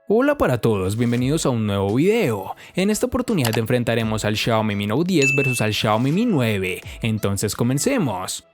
Hola para todos, bienvenidos a un nuevo video. En esta oportunidad enfrentaremos al Xiaomi Mi Note 10 versus al Xiaomi Mi 9. Entonces comencemos.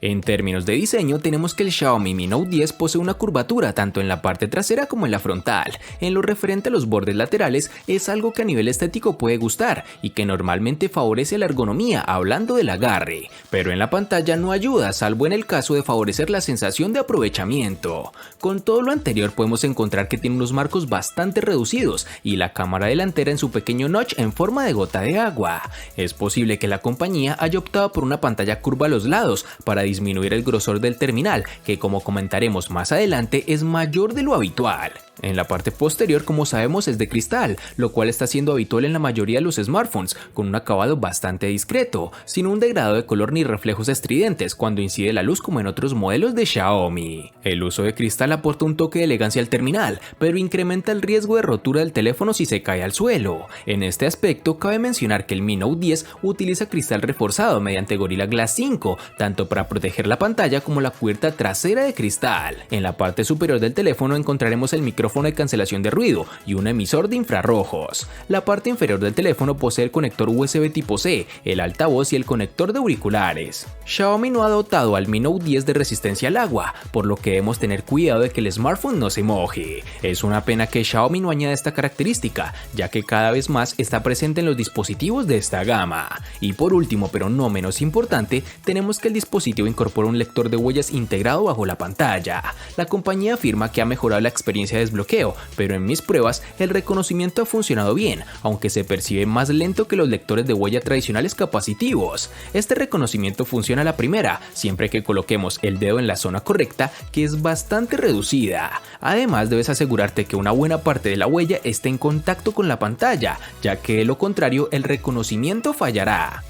En términos de diseño, tenemos que el Xiaomi Mi Note 10 posee una curvatura tanto en la parte trasera como en la frontal. En lo referente a los bordes laterales, es algo que a nivel estético puede gustar y que normalmente favorece la ergonomía hablando del agarre, pero en la pantalla no ayuda, salvo en el caso de favorecer la sensación de aprovechamiento. Con todo lo anterior podemos encontrar que tiene unos marcos bastante reducidos y la cámara delantera en su pequeño notch en forma de gota de agua. Es posible que la compañía haya optado por una pantalla curva a los lados para disminuir el grosor del terminal, que como comentaremos más adelante es mayor de lo habitual. En la parte posterior, como sabemos, es de cristal, lo cual está siendo habitual en la mayoría de los smartphones, con un acabado bastante discreto, sin un degradado de color ni reflejos estridentes cuando incide la luz como en otros modelos de Xiaomi. El uso de cristal aporta un toque de elegancia al terminal, pero incrementa el riesgo de rotura del teléfono si se cae al suelo. En este aspecto, cabe mencionar que el Mi Note 10 utiliza cristal reforzado mediante Gorilla Glass 5, tanto para proteger la pantalla como la cubierta trasera de cristal. En la parte superior del teléfono encontraremos el micrófono de cancelación de ruido y un emisor de infrarrojos. La parte inferior del teléfono posee el conector USB tipo C, el altavoz y el conector de auriculares. Xiaomi no ha dotado al Mi Note 10 de resistencia al agua, por lo que debemos tener cuidado de que el smartphone no se moje. Es una pena que Xiaomi no añada esta característica, ya que cada vez más está presente en los dispositivos de esta gama. Y por último, pero no menos importante, tenemos que el dispositivo incorpora un lector de huellas integrado bajo la pantalla. La compañía afirma que ha mejorado la experiencia de desbloqueo, pero en mis pruebas el reconocimiento ha funcionado bien, aunque se percibe más lento que los lectores de huella tradicionales capacitivos. Este reconocimiento funciona a la primera, siempre que coloquemos el dedo en la zona correcta, que es bastante reducida. Además, debes asegurarte que una buena parte de la huella esté en contacto con la pantalla, ya que de lo contrario el reconocimiento fallará.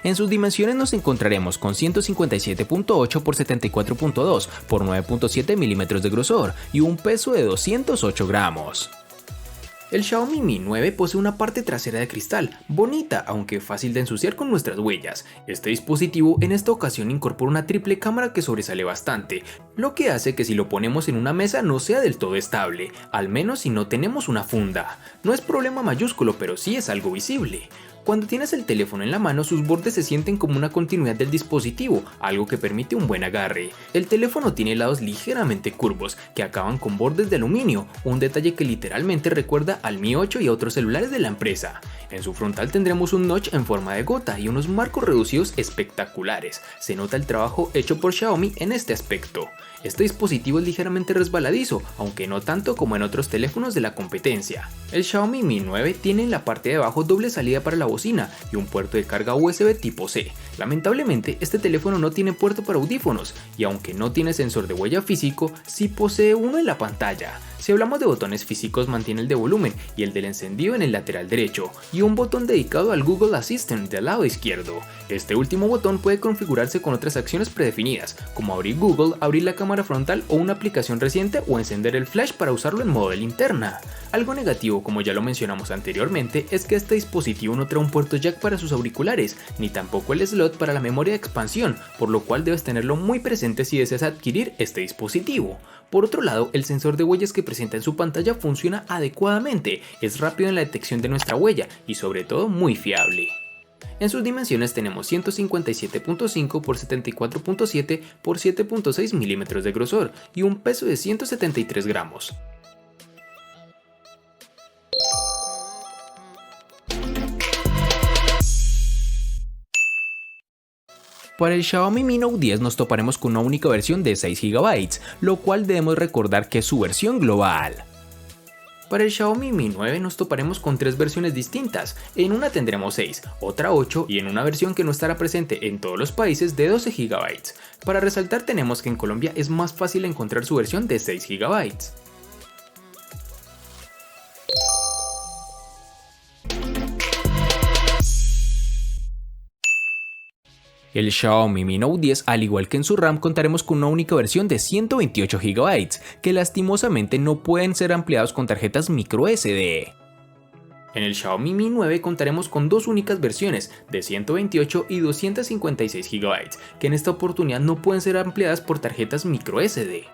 En sus dimensiones nos encontraremos con 157.8 x 74.2 x 9.7 milímetros de grosor y un peso de 208 gramos. El Xiaomi Mi 9 posee una parte trasera de cristal, bonita aunque fácil de ensuciar con nuestras huellas. Este dispositivo en esta ocasión incorpora una triple cámara que sobresale bastante, lo que hace que si lo ponemos en una mesa no sea del todo estable, al menos si no tenemos una funda. No es problema mayúsculo, pero sí es algo visible. Cuando tienes el teléfono en la mano, sus bordes se sienten como una continuidad del dispositivo, algo que permite un buen agarre. El teléfono tiene lados ligeramente curvos, que acaban con bordes de aluminio, un detalle que literalmente recuerda al Mi 8 y a otros celulares de la empresa. En su frontal tendremos un notch en forma de gota y unos marcos reducidos espectaculares. Se nota el trabajo hecho por Xiaomi en este aspecto. Este dispositivo es ligeramente resbaladizo, aunque no tanto como en otros teléfonos de la competencia. El Xiaomi Mi 9 tiene en la parte de abajo doble salida para la bocina y un puerto de carga USB tipo C. Lamentablemente, este teléfono no tiene puerto para audífonos y aunque no tiene sensor de huella físico, sí posee uno en la pantalla. Si hablamos de botones físicos, mantiene el de volumen y el del encendido en el lateral derecho y un botón dedicado al Google Assistant del lado izquierdo. Este último botón puede configurarse con otras acciones predefinidas, como abrir Google, abrir la cámara frontal o una aplicación reciente o encender el flash para usarlo en modo de linterna. Algo negativo, como ya lo mencionamos anteriormente, es que este dispositivo no trae un puerto jack para sus auriculares, ni tampoco el slot para la memoria de expansión, por lo cual debes tenerlo muy presente si deseas adquirir este dispositivo. Por otro lado, el sensor de huellas que presenta en su pantalla funciona adecuadamente, es rápido en la detección de nuestra huella y sobre todo muy fiable. En sus dimensiones tenemos 157.5 x 74.7 x 7.6 milímetros de grosor y un peso de 173 gramos. Para el Xiaomi Mi Note 10 nos toparemos con una única versión de 6 GB, lo cual debemos recordar que es su versión global. Para el Xiaomi Mi 9 nos toparemos con 3 versiones distintas, en una tendremos 6, otra 8 y en una versión que no estará presente en todos los países de 12 GB. Para resaltar tenemos que en Colombia es más fácil encontrar su versión de 6 GB. El Xiaomi Mi Note 10, al igual que en su RAM, contaremos con una única versión de 128 GB, que lastimosamente no pueden ser ampliados con tarjetas microSD. En el Xiaomi Mi 9 contaremos con dos únicas versiones de 128 y 256 GB, que en esta oportunidad no pueden ser ampliadas por tarjetas microSD.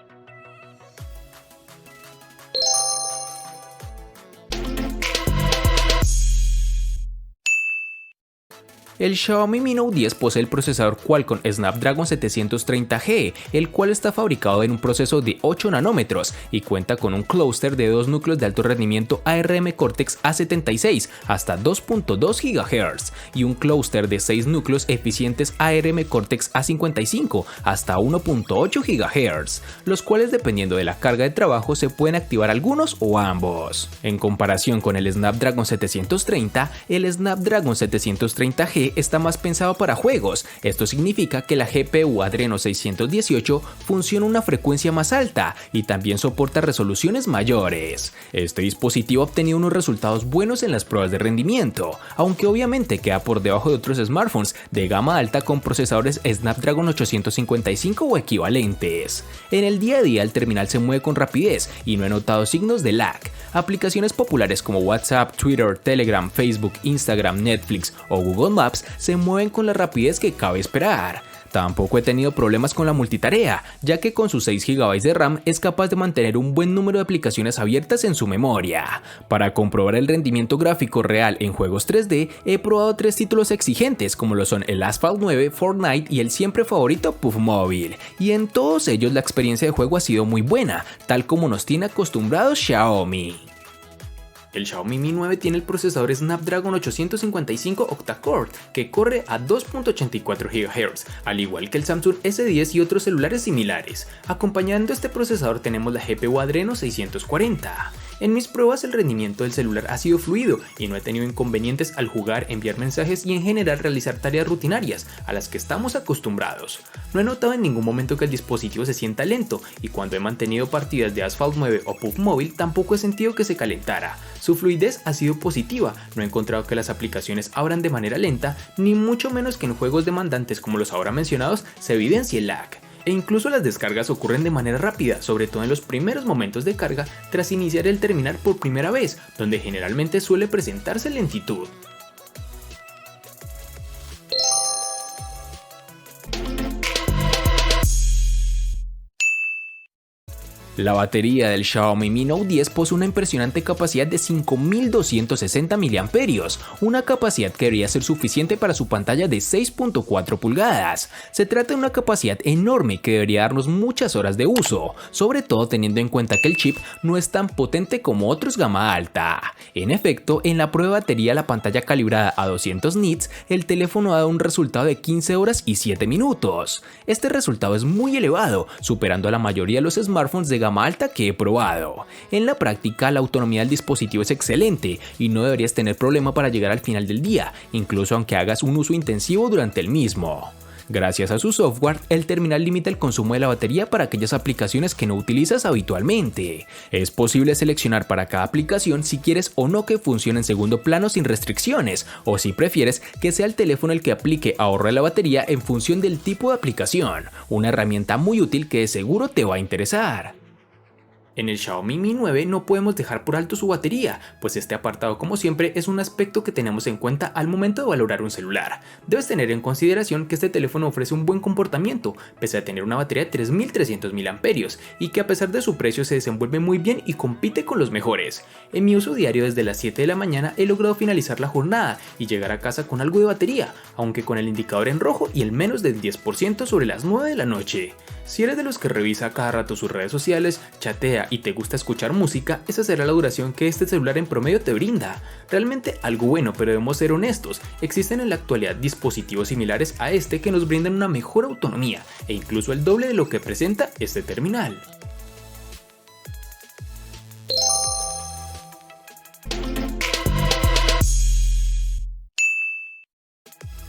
El Xiaomi Mi Note 10 posee el procesador Qualcomm Snapdragon 730G, el cual está fabricado en un proceso de 8 nanómetros y cuenta con un clúster de dos núcleos de alto rendimiento ARM Cortex A76 hasta 2.2 GHz y un clúster de 6 núcleos eficientes ARM Cortex A55 hasta 1.8 GHz, los cuales dependiendo de la carga de trabajo se pueden activar algunos o ambos. En comparación con el Snapdragon 730, el Snapdragon 730G está más pensado para juegos. Esto significa que la GPU Adreno 618 funciona a una frecuencia más alta y también soporta resoluciones mayores. Este dispositivo ha obtenido unos resultados buenos en las pruebas de rendimiento, aunque obviamente queda por debajo de otros smartphones de gama alta con procesadores Snapdragon 855 o equivalentes. En el día a día el terminal se mueve con rapidez y no he notado signos de lag. Aplicaciones populares como WhatsApp, Twitter, Telegram, Facebook, Instagram, Netflix o Google Maps se mueven con la rapidez que cabe esperar. Tampoco he tenido problemas con la multitarea, ya que con sus 6 GB de RAM es capaz de mantener un buen número de aplicaciones abiertas en su memoria. Para comprobar el rendimiento gráfico real en juegos 3D, he probado 3 títulos exigentes como lo son el Asphalt 9, Fortnite y el siempre favorito PUBG Mobile, y en todos ellos la experiencia de juego ha sido muy buena, tal como nos tiene acostumbrados Xiaomi. El Xiaomi Mi 9 tiene el procesador Snapdragon 855 octa-core que corre a 2.84 GHz, al igual que el Samsung S10 y otros celulares similares. Acompañando este procesador tenemos la GPU Adreno 640. En mis pruebas el rendimiento del celular ha sido fluido y no he tenido inconvenientes al jugar, enviar mensajes y en general realizar tareas rutinarias a las que estamos acostumbrados. No he notado en ningún momento que el dispositivo se sienta lento y cuando he mantenido partidas de Asphalt 9 o PUBG Mobile tampoco he sentido que se calentara. Su fluidez ha sido positiva, no he encontrado que las aplicaciones abran de manera lenta, ni mucho menos que en juegos demandantes como los ahora mencionados se evidencie el lag. E incluso las descargas ocurren de manera rápida, sobre todo en los primeros momentos de carga tras iniciar el terminal por primera vez, donde generalmente suele presentarse lentitud. La batería del Xiaomi Mi Note 10 posee una impresionante capacidad de 5260 mAh, una capacidad que debería ser suficiente para su pantalla de 6.4 pulgadas. Se trata de una capacidad enorme que debería darnos muchas horas de uso, sobre todo teniendo en cuenta que el chip no es tan potente como otros gama alta. En efecto, en la prueba de batería la pantalla calibrada a 200 nits, el teléfono ha dado un resultado de 15 horas y 7 minutos. Este resultado es muy elevado, superando a la mayoría de los smartphones de gama alta que he probado. En la práctica, la autonomía del dispositivo es excelente y no deberías tener problema para llegar al final del día, incluso aunque hagas un uso intensivo durante el mismo. Gracias a su software, el terminal limita el consumo de la batería para aquellas aplicaciones que no utilizas habitualmente. Es posible seleccionar para cada aplicación si quieres o no que funcione en segundo plano sin restricciones, o si prefieres que sea el teléfono el que aplique ahorro de la batería en función del tipo de aplicación, una herramienta muy útil que de seguro te va a interesar. En el Xiaomi Mi 9 no podemos dejar por alto su batería, pues este apartado como siempre es un aspecto que tenemos en cuenta al momento de valorar un celular. Debes tener en consideración que este teléfono ofrece un buen comportamiento, pese a tener una batería de 3300 mAh y que a pesar de su precio se desenvuelve muy bien y compite con los mejores. En mi uso diario desde las 7 de la mañana he logrado finalizar la jornada y llegar a casa con algo de batería, aunque con el indicador en rojo y el menos del 10% sobre las 9 de la noche. Si eres de los que revisa cada rato sus redes sociales, chatea y te gusta escuchar música, esa será la duración que este celular en promedio te brinda. Realmente algo bueno, pero debemos ser honestos, existen en la actualidad dispositivos similares a este que nos brindan una mejor autonomía e incluso el doble de lo que presenta este terminal.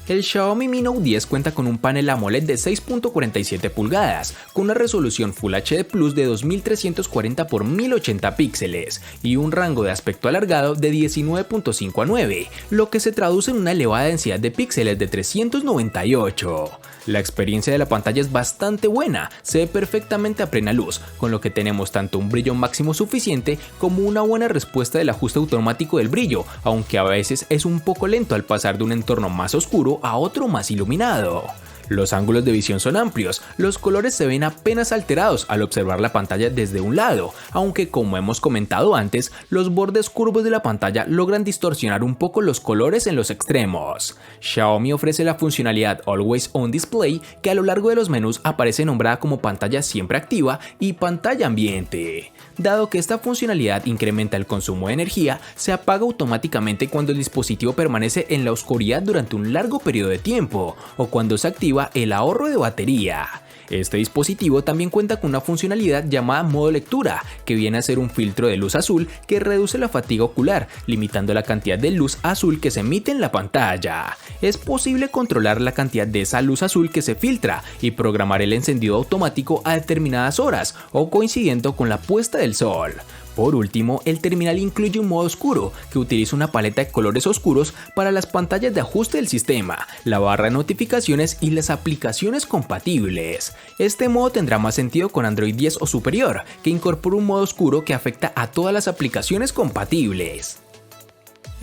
El Xiaomi Mi Note 10 cuenta con un panel AMOLED de 6.47 pulgadas, con una resolución Full HD Plus de 2340 x 1080 píxeles y un rango de aspecto alargado de 19.5 a 9, lo que se traduce en una elevada densidad de píxeles de 398. La experiencia de la pantalla es bastante buena, se ve perfectamente a plena luz, con lo que tenemos tanto un brillo máximo suficiente como una buena respuesta del ajuste automático del brillo, aunque a veces es un poco lento al pasar de un entorno más oscuro a otro más iluminado. Los ángulos de visión son amplios, los colores se ven apenas alterados al observar la pantalla desde un lado, aunque como hemos comentado antes, los bordes curvos de la pantalla logran distorsionar un poco los colores en los extremos. Xiaomi ofrece la funcionalidad Always On Display, que a lo largo de los menús aparece nombrada como pantalla siempre activa y pantalla ambiente. Dado que esta funcionalidad incrementa el consumo de energía, se apaga automáticamente cuando el dispositivo permanece en la oscuridad durante un largo periodo de tiempo, o cuando se activa el ahorro de batería. Este dispositivo también cuenta con una funcionalidad llamada modo lectura, que viene a ser un filtro de luz azul que reduce la fatiga ocular, limitando la cantidad de luz azul que se emite en la pantalla. Es posible controlar la cantidad de esa luz azul que se filtra y programar el encendido automático a determinadas horas o coincidiendo con la puesta del sol. Por último, el terminal incluye un modo oscuro, que utiliza una paleta de colores oscuros para las pantallas de ajuste del sistema, la barra de notificaciones y las aplicaciones compatibles. Este modo tendrá más sentido con Android 10 o superior, que incorpora un modo oscuro que afecta a todas las aplicaciones compatibles.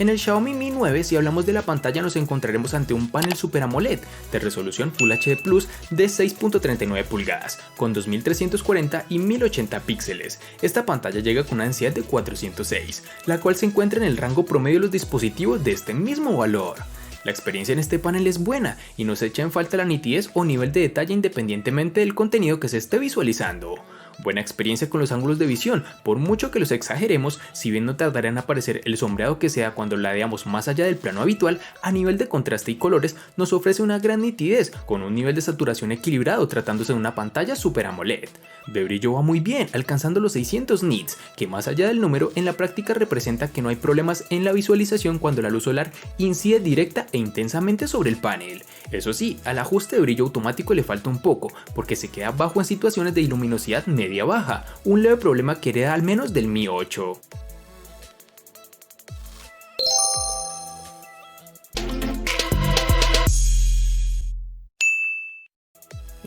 En el Xiaomi Mi 9, si hablamos de la pantalla, nos encontraremos ante un panel Super AMOLED de resolución Full HD Plus de 6.39 pulgadas, con 2340 y 1080 píxeles. Esta pantalla llega con una densidad de 406, la cual se encuentra en el rango promedio de los dispositivos de este mismo valor. La experiencia en este panel es buena y no se echa en falta la nitidez o nivel de detalle independientemente del contenido que se esté visualizando. Buena experiencia con los ángulos de visión, por mucho que los exageremos, si bien no tardará en aparecer el sombreado que sea cuando ladeamos más allá del plano habitual, a nivel de contraste y colores nos ofrece una gran nitidez, con un nivel de saturación equilibrado tratándose de una pantalla Super AMOLED. De brillo va muy bien, alcanzando los 600 nits, que más allá del número en la práctica representa que no hay problemas en la visualización cuando la luz solar incide directa e intensamente sobre el panel. Eso sí, al ajuste de brillo automático le falta un poco, porque se queda bajo en situaciones de luminosidad media-baja, un leve problema que hereda al menos del Mi 8.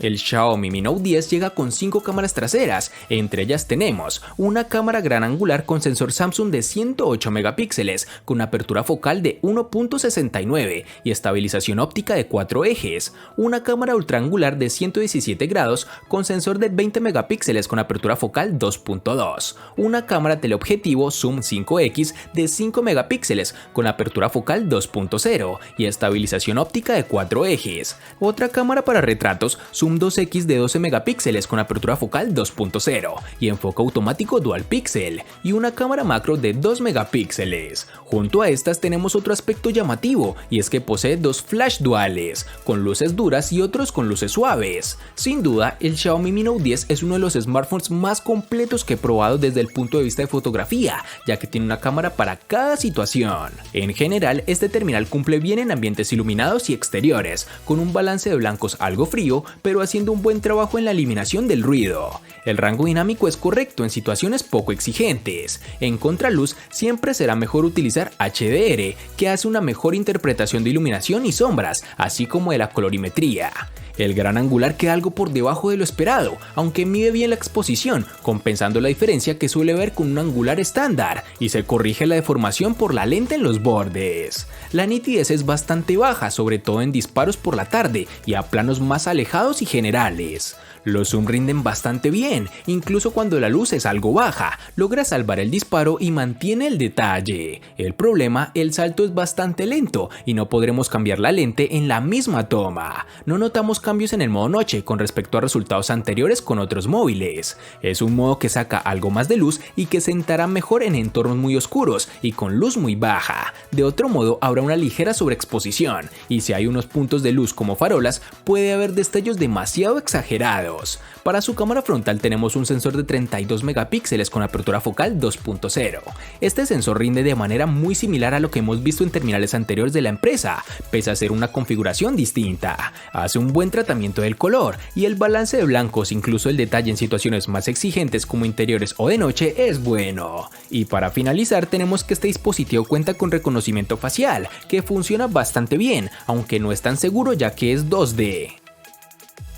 El Xiaomi Mi Note 10 llega con 5 cámaras traseras, entre ellas tenemos una cámara gran angular con sensor Samsung de 108 megapíxeles, con apertura focal de 1.69 y estabilización óptica de 4 ejes, una cámara ultra angular de 117 grados con sensor de 20 megapíxeles con apertura focal 2.2, una cámara teleobjetivo Zoom 5X de 5 megapíxeles con apertura focal 2.0 y estabilización óptica de 4 ejes, otra cámara para retratos Zoom 2X de 12 megapíxeles con apertura focal 2.0 y enfoque automático dual píxel, y una cámara macro de 2 megapíxeles. Junto a estas tenemos otro aspecto llamativo, y es que posee dos flash duales, con luces duras y otros con luces suaves. Sin duda, el Xiaomi Mi Note 10 es uno de los smartphones más completos que he probado desde el punto de vista de fotografía, ya que tiene una cámara para cada situación. En general, este terminal cumple bien en ambientes iluminados y exteriores, con un balance de blancos algo frío, pero haciendo un buen trabajo en la eliminación del ruido. El rango dinámico es correcto en situaciones poco exigentes. En contraluz siempre será mejor utilizar HDR, que hace una mejor interpretación de iluminación y sombras, así como de la colorimetría. El gran angular queda algo por debajo de lo esperado, aunque mide bien la exposición, compensando la diferencia que suele ver con un angular estándar, y se corrige la deformación por la lente en los bordes. La nitidez es bastante baja, sobre todo en disparos por la tarde y a planos más alejados y generales. Los zoom rinden bastante bien, incluso cuando la luz es algo baja, logra salvar el disparo y mantiene el detalle. El problema, el salto es bastante lento y no podremos cambiar la lente en la misma toma. No notamos cambios en el modo noche con respecto a resultados anteriores con otros móviles. Es un modo que saca algo más de luz y que sentará mejor en entornos muy oscuros y con luz muy baja. De otro modo, habrá una ligera sobreexposición, y si hay unos puntos de luz como farolas, puede haber destellos demasiado exagerados. videos. Para su cámara frontal tenemos un sensor de 32 megapíxeles con apertura focal 2.0. Este sensor rinde de manera muy similar a lo que hemos visto en terminales anteriores de la empresa, pese a ser una configuración distinta. Hace un buen tratamiento del color y el balance de blancos, incluso el detalle en situaciones más exigentes como interiores o de noche, es bueno. Y para finalizar tenemos que este dispositivo cuenta con reconocimiento facial, que funciona bastante bien, aunque no es tan seguro ya que es 2D.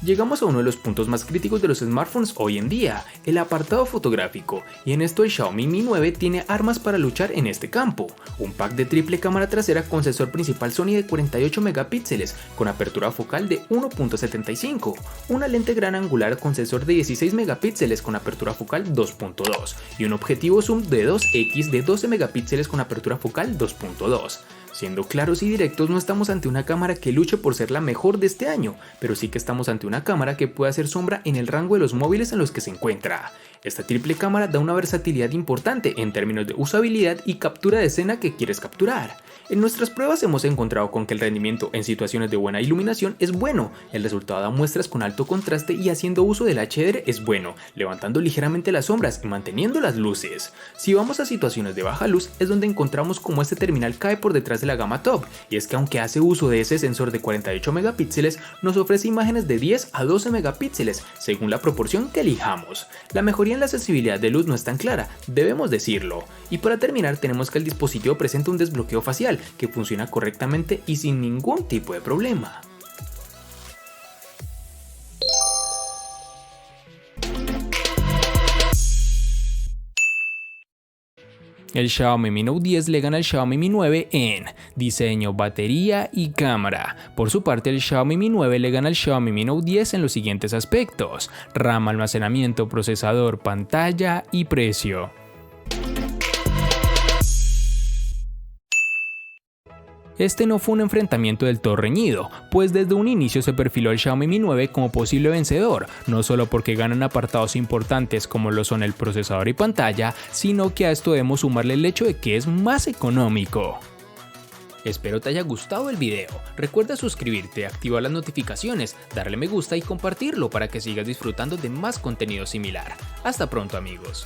Llegamos a uno de los puntos más críticos de los smartphones hoy en día, el apartado fotográfico, y en esto el Xiaomi Mi 9 tiene armas para luchar en este campo. Un pack de triple cámara trasera con sensor principal Sony de 48 megapíxeles con apertura focal de 1.75, una lente gran angular con sensor de 16 megapíxeles con apertura focal 2.2 y un objetivo zoom de 2x de 12 megapíxeles con apertura focal 2.2. Siendo claros y directos, no estamos ante una cámara que luche por ser la mejor de este año, pero sí que estamos ante una cámara que puede hacer sombra en el rango de los móviles en los que se encuentra. Esta triple cámara da una versatilidad importante en términos de usabilidad y captura de escena que quieres capturar. En nuestras pruebas hemos encontrado con que el rendimiento en situaciones de buena iluminación es bueno, el resultado da muestras con alto contraste y haciendo uso del HDR es bueno, levantando ligeramente las sombras y manteniendo las luces. Si vamos a situaciones de baja luz es donde encontramos como este terminal cae por detrás de la gama top, y es que aunque hace uso de ese sensor de 48 megapíxeles, nos ofrece imágenes de 10 a 12 megapíxeles, según la proporción que elijamos. La mejoría en la sensibilidad de luz no es tan clara, debemos decirlo. Y para terminar tenemos que el dispositivo presenta un desbloqueo facial que funciona correctamente y sin ningún tipo de problema. El Xiaomi Mi Note 10 le gana al Xiaomi Mi 9 en diseño, batería y cámara. Por su parte, el Xiaomi Mi 9 le gana al Xiaomi Mi Note 10 en los siguientes aspectos: RAM, almacenamiento, procesador, pantalla y precio. Este no fue un enfrentamiento del todo reñido, pues desde un inicio se perfiló el Xiaomi Mi 9 como posible vencedor, no solo porque ganan apartados importantes como lo son el procesador y pantalla, sino que a esto debemos sumarle el hecho de que es más económico. Espero te haya gustado el video, recuerda suscribirte, activar las notificaciones, darle me gusta y compartirlo para que sigas disfrutando de más contenido similar. Hasta pronto amigos.